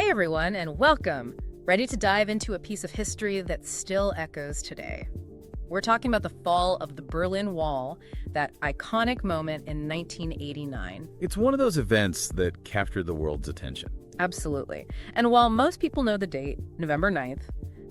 Hey everyone, and welcome! Ready to dive into a piece of history that still echoes today. We're talking about the fall of the Berlin Wall, that iconic moment in 1989. It's one of those events that captured the world's attention. Absolutely. And while most people know the date, November 9th,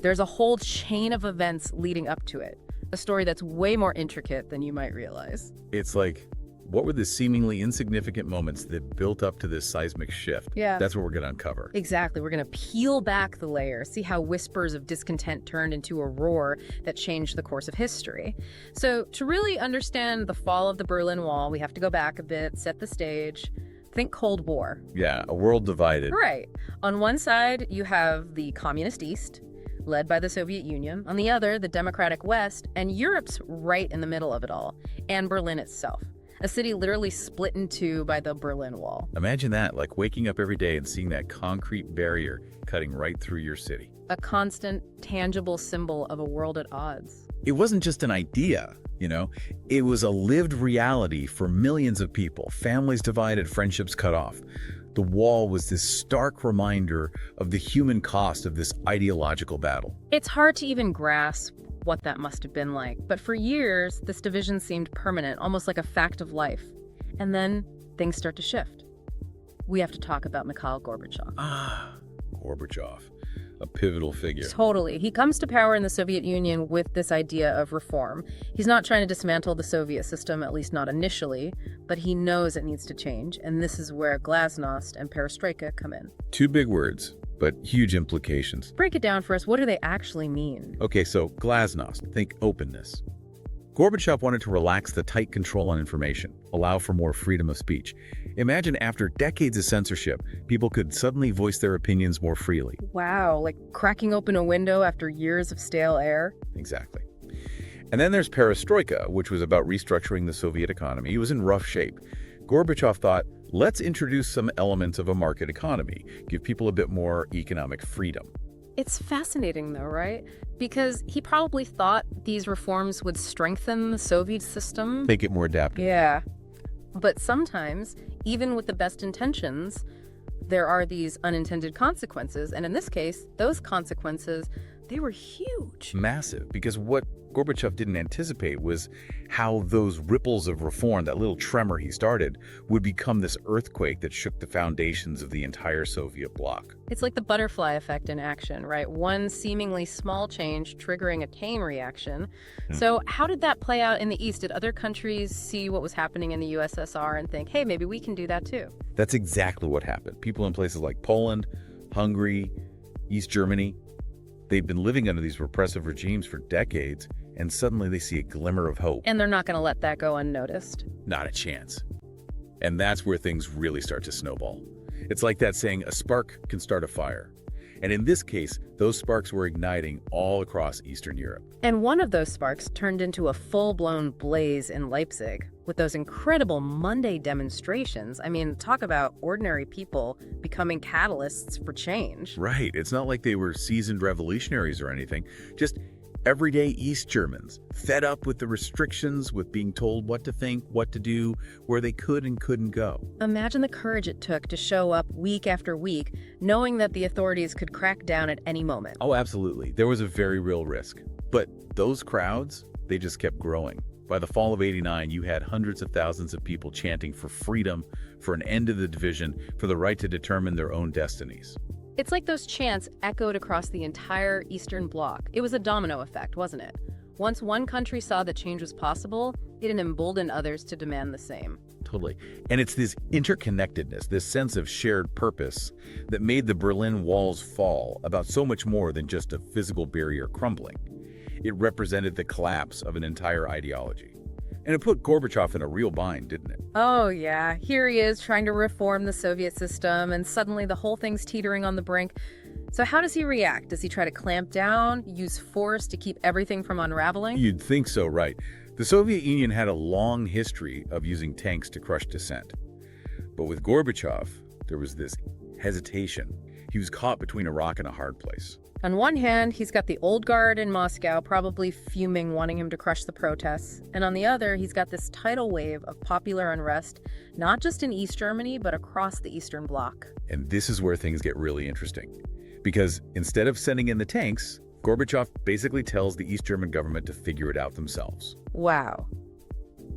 there's a whole chain of events leading up to it. A story that's way more intricate than you might realize. It's like, what were the seemingly insignificant moments that built up to this seismic shift? Yeah. That's what we're going to uncover. Exactly. We're going to peel back the layers, see how whispers of discontent turned into a roar that changed the course of history. So to really understand the fall of the Berlin Wall, we have to go back a bit, set the stage. Think Cold War. Yeah, a world divided. Right. On one side, you have the Communist East, led by the Soviet Union. On the other, the Democratic West, and Europe's right in the middle of it all, and Berlin itself. A city literally split in two by the Berlin Wall. Imagine that, like waking up every day and seeing that concrete barrier cutting right through your city. A constant, tangible symbol of a world at odds. It wasn't just an idea, it was a lived reality for millions of people. Families divided, friendships cut off. The wall was this stark reminder of the human cost of this ideological battle. It's hard to even grasp what that must have been like, but for years, this division seemed permanent, almost like a fact of life. And then things start to shift. We have to talk about Mikhail Gorbachev. Gorbachev, a pivotal figure. Totally. He comes to power in the Soviet Union with this idea of reform. He's not trying to dismantle the Soviet system, at least not initially, but he knows it needs to change, and this is where glasnost and perestroika come in. Two big words, but huge implications. Break it down for us. What do they actually mean? Okay, so glasnost, think openness. Gorbachev wanted to relax the tight control on information, allow for more freedom of speech. Imagine after decades of censorship, people could suddenly voice their opinions more freely. Wow, like cracking open a window after years of stale air? Exactly. And then there's perestroika, which was about restructuring the Soviet economy. It was in rough shape. Gorbachev thought, let's introduce some elements of a market economy, give people a bit more economic freedom. It's fascinating though, right? Because he probably thought these reforms would strengthen the Soviet system. Make it more adaptive. Yeah. But sometimes, even with the best intentions, there are these unintended consequences. And in this case, those consequences, they were huge. Massive, because what Gorbachev didn't anticipate was how those ripples of reform, that little tremor he started, would become this earthquake that shook the foundations of the entire Soviet bloc. It's like the butterfly effect in action, right? One seemingly small change triggering a chain reaction. So how did that play out in the East? Did other countries see what was happening in the USSR and think, hey, maybe we can do that too? That's exactly what happened. People in places like Poland, Hungary, East Germany, they'd been living under these repressive regimes for decades, and suddenly they see a glimmer of hope. And they're not going to let that go unnoticed. Not a chance. And that's where things really start to snowball. It's like that saying, a spark can start a fire. And in this case, those sparks were igniting all across Eastern Europe. And one of those sparks turned into a full-blown blaze in Leipzig with those incredible Monday demonstrations. I mean, talk about ordinary people becoming catalysts for change. Right. It's not like they were seasoned revolutionaries or anything. Just everyday East Germans, fed up with the restrictions, with being told what to think, what to do, where they could and couldn't go. Imagine the courage it took to show up week after week, knowing that the authorities could crack down at any moment. Oh, absolutely. There was a very real risk. But those crowds, they just kept growing. By the fall of '89, you had hundreds of thousands of people chanting for freedom, for an end to the division, for the right to determine their own destinies. It's like those chants echoed across the entire Eastern Bloc. It was a domino effect, wasn't it? Once one country saw that change was possible, it emboldened others to demand the same. Totally. And it's this interconnectedness, this sense of shared purpose that made the Berlin Wall's fall about so much more than just a physical barrier crumbling. It represented the collapse of an entire ideology. And it put Gorbachev in a real bind, didn't it? Oh yeah, here he is trying to reform the Soviet system, and suddenly the whole thing's teetering on the brink. So how does he react? Does he try to clamp down, use force to keep everything from unraveling? You'd think so, right? The Soviet Union had a long history of using tanks to crush dissent. But with Gorbachev, there was this hesitation. He was caught between a rock and a hard place. On one hand, he's got the old guard in Moscow probably fuming, wanting him to crush the protests. And on the other, he's got this tidal wave of popular unrest, not just in East Germany, but across the Eastern Bloc. And this is where things get really interesting. Because instead of sending in the tanks, Gorbachev basically tells the East German government to figure it out themselves. Wow.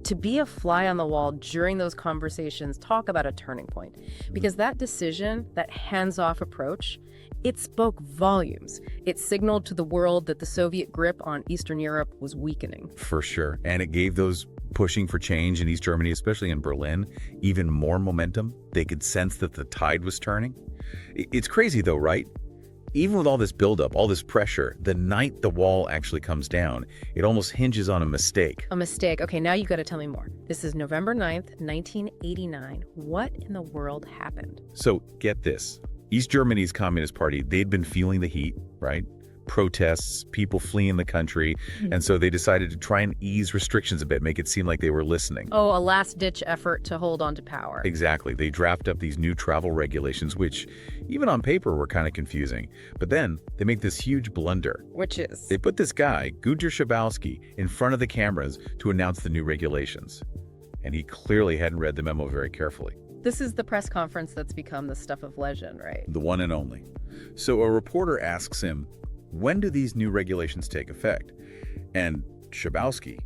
To be a fly on the wall during those conversations, talk about a turning point. Because that decision, that hands-off approach, it spoke volumes. It signaled to the world that the Soviet grip on Eastern Europe was weakening. For sure. And it gave those pushing for change in East Germany, especially in Berlin, even more momentum. They could sense that the tide was turning. It's crazy though, right? Even with all this buildup, all this pressure, the night the wall actually comes down, it almost hinges on a mistake. A mistake. Okay, now you got to tell me more. This is November 9th, 1989. What in the world happened? So get this. East Germany's Communist Party, they'd been feeling the heat, right? Protests, people fleeing the country, and so they decided to try and ease restrictions a bit, make it seem like they were listening. Oh, a last-ditch effort to hold on to power. Exactly. They draft up these new travel regulations, which even on paper were kind of confusing. But then they make this huge blunder. Which is? They put this guy, Gunther Schabowski, in front of the cameras to announce the new regulations. And he clearly hadn't read the memo very carefully. This is the press conference that's become the stuff of legend, right? The one and only. So a reporter asks him, when do these new regulations take effect? And Schabowski,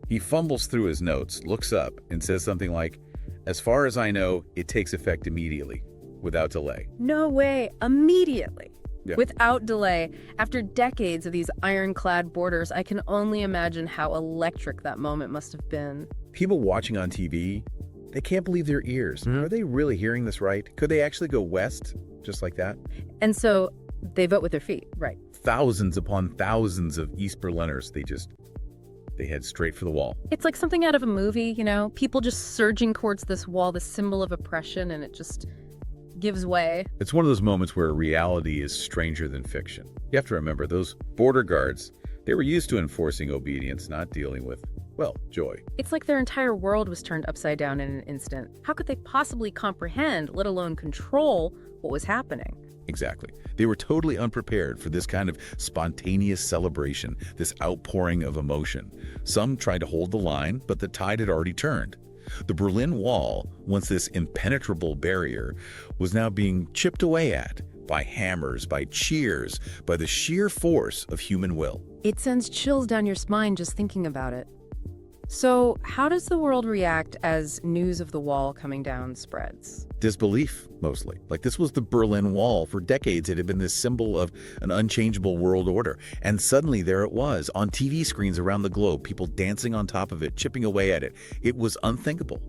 he fumbles through his notes, looks up, and says something like, as far as I know, it takes effect immediately, without delay. No way, immediately. Yeah. Without delay. After decades of these ironclad borders, I can only imagine how electric that moment must have been. People watching on TV, they can't believe their ears. Are they really hearing this right? Could they actually go west, just like that? And so they vote with their feet, right? Thousands upon thousands of East Berliners, they head straight for the wall. It's like something out of a movie, you know? People just surging towards this wall, this symbol of oppression, and it just gives way. It's one of those moments where reality is stranger than fiction. You have to remember, those border guards, they were used to enforcing obedience, not dealing with, well, joy. It's like their entire world was turned upside down in an instant. How could they possibly comprehend, let alone control, what was happening? Exactly. They were totally unprepared for this kind of spontaneous celebration, this outpouring of emotion. Some tried to hold the line, but the tide had already turned. The Berlin Wall, once this impenetrable barrier, was now being chipped away at by hammers, by cheers, by the sheer force of human will. It sends chills down your spine just thinking about it. So, how does the world react as news of the wall coming down spreads? Disbelief, mostly. Like, this was the Berlin Wall. For decades, it had been this symbol of an unchangeable world order. And suddenly, there it was, on TV screens around the globe, people dancing on top of it, chipping away at it. It was unthinkable.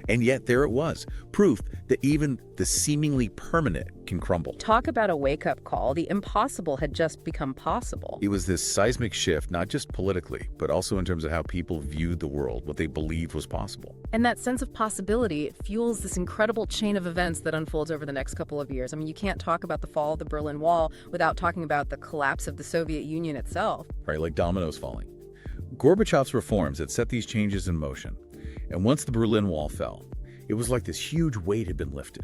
And yet, there it was, proof that even the seemingly permanent can crumble. Talk about a wake-up call. The impossible had just become possible. It was this seismic shift, not just politically, but also in terms of how people viewed the world, what they believed was possible. And that sense of possibility, it fuels this incredible chain of events that unfolds over the next couple of years. I mean, you can't talk about the fall of the Berlin Wall without talking about the collapse of the Soviet Union itself. Right, like dominoes falling. Gorbachev's reforms had set these changes in motion. And once the Berlin Wall fell, it was like this huge weight had been lifted.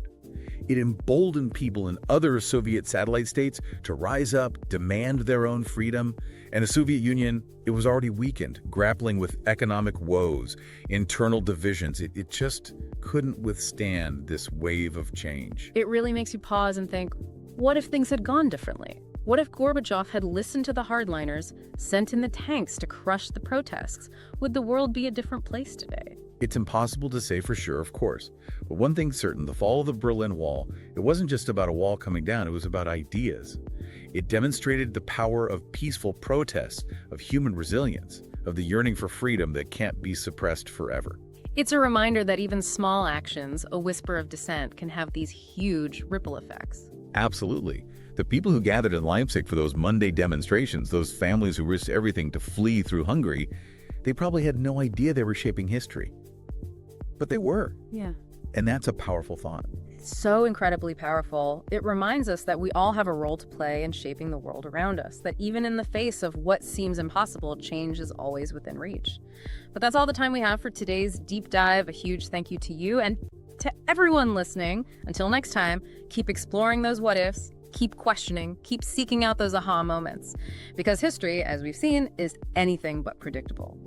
It emboldened people in other Soviet satellite states to rise up, demand their own freedom. And the Soviet Union, it was already weakened, grappling with economic woes, internal divisions. It just couldn't withstand this wave of change. It really makes you pause and think, what if things had gone differently? What if Gorbachev had listened to the hardliners, sent in the tanks to crush the protests? Would the world be a different place today? It's impossible to say for sure, of course. But one thing's certain, the fall of the Berlin Wall, it wasn't just about a wall coming down, it was about ideas. It demonstrated the power of peaceful protest, of human resilience, of the yearning for freedom that can't be suppressed forever. It's a reminder that even small actions, a whisper of dissent, can have these huge ripple effects. Absolutely. The people who gathered in Leipzig for those Monday demonstrations, those families who risked everything to flee through Hungary, they probably had no idea they were shaping history. But they were. Yeah. And that's a powerful thought. So incredibly powerful. It reminds us that we all have a role to play in shaping the world around us, that even in the face of what seems impossible, change is always within reach. But that's all the time we have for today's deep dive. A huge thank you to you and to everyone listening. Until next time, keep exploring those what ifs, keep questioning, keep seeking out those aha moments. Because history, as we've seen, is anything but predictable.